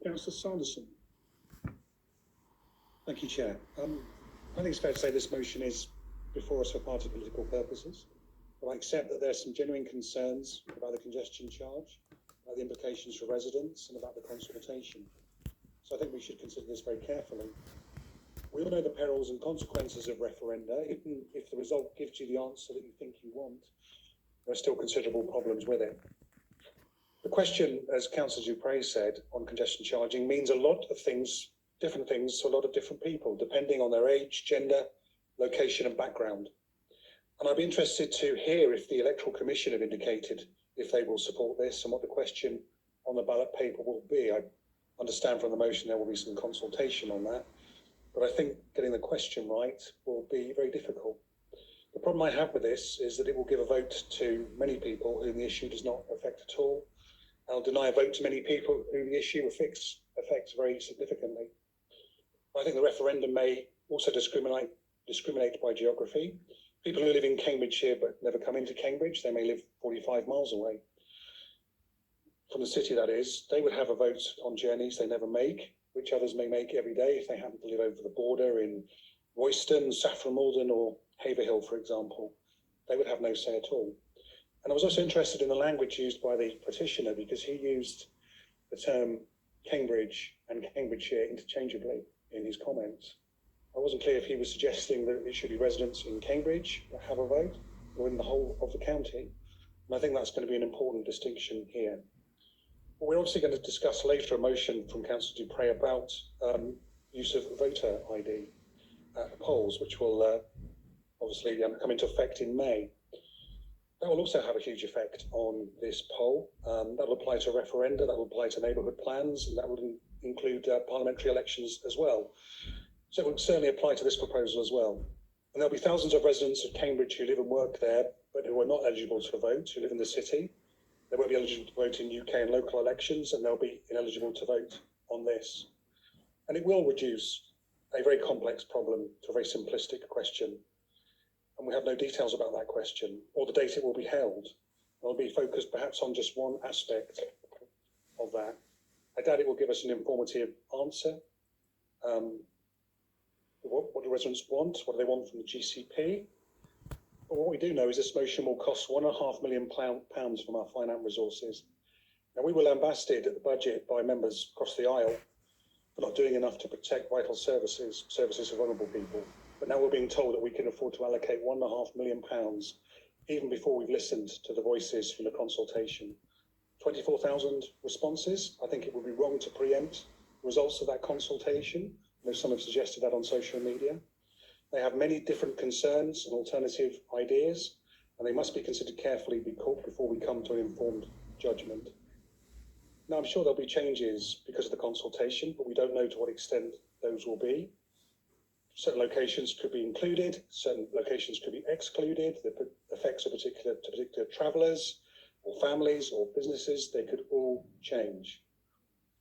Councillor Sanderson. Thank you, Chair. I think it's fair to say this motion is before us for party political purposes, but I accept that there are some genuine concerns about the congestion charge, about the implications for residents and about the consultation. So I think we should consider this very carefully. We all know the perils and consequences of referenda. Even if the result gives you the answer that you think you want, there are still considerable problems with it. The question, as Councillor Dupre said, on congestion charging means a lot of things, different things to a lot of different people, depending on their age, gender, location and background. And I'd be interested to hear if the Electoral Commission have indicated if they will support this and what the question on the ballot paper will be. I understand from the motion there will be some consultation on that, but I think getting the question right will be very difficult. The problem I have with this is that it will give a vote to many people whom the issue does not affect at all. I'll deny a vote to many people who the issue affects very significantly. I think the referendum may also discriminate by geography. People who live in Cambridgeshire but never come into Cambridge, they may live 45 miles away from the city, that is. They would have a vote on journeys they never make, which others may make every day if they happen to live over the border in Royston, Saffron Walden or Haverhill, for example. They would have no say at all. And I was also interested in the language used by the petitioner because he used the term Cambridge and Cambridgeshire interchangeably in his comments. I wasn't clear if he was suggesting that it should be residents in Cambridge that have a vote or in the whole of the county. And I think that's going to be an important distinction here. But we're obviously going to discuss later a motion from Councillor Dupre about use of voter ID at the polls, which will obviously come into effect in May. That will also have a huge effect on this poll. That will apply to referenda, that will apply to neighbourhood plans, and that will include parliamentary elections as well. So it will certainly apply to this proposal as well. And there'll be thousands of residents of Cambridge who live and work there, but who are not eligible to vote, who live in the city. They won't be eligible to vote in UK and local elections, and they'll be ineligible to vote on this. And it will reduce a very complex problem to a very simplistic question. And we have no details about that question or the date it will be held. It'll be focused perhaps on just one aspect of that. I doubt it will give us an informative answer. What do residents want? What do they want from the GCP? But what we do know is this motion will cost £1.5 million from our finance resources. Now we were lambasted at the budget by members across the aisle for not doing enough to protect vital services for vulnerable people. But now we're being told that we can afford to allocate £1.5 million even before we've listened to the voices from the consultation. 24,000 responses. I think it would be wrong to preempt the results of that consultation. I know some have suggested that on social media. They have many different concerns and alternative ideas, and they must be considered carefully before we come to an informed judgment. Now, I'm sure there'll be changes because of the consultation, but we don't know to what extent those will be. Certain locations could be included, certain locations could be excluded. The effects of particular travellers or families or businesses, they could all change.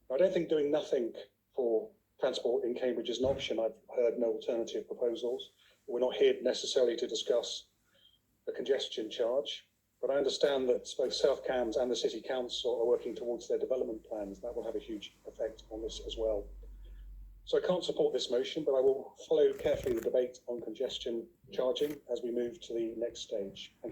Now, I don't think doing nothing for transport in Cambridge is an option. I've heard no alternative proposals. We're not here necessarily to discuss the congestion charge, but I understand that both South Cambs and the City Council are working towards their development plans. That will have a huge effect on this as well. So I can't support this motion, but I will follow carefully the debate on congestion charging as we move to the next stage. Thank you.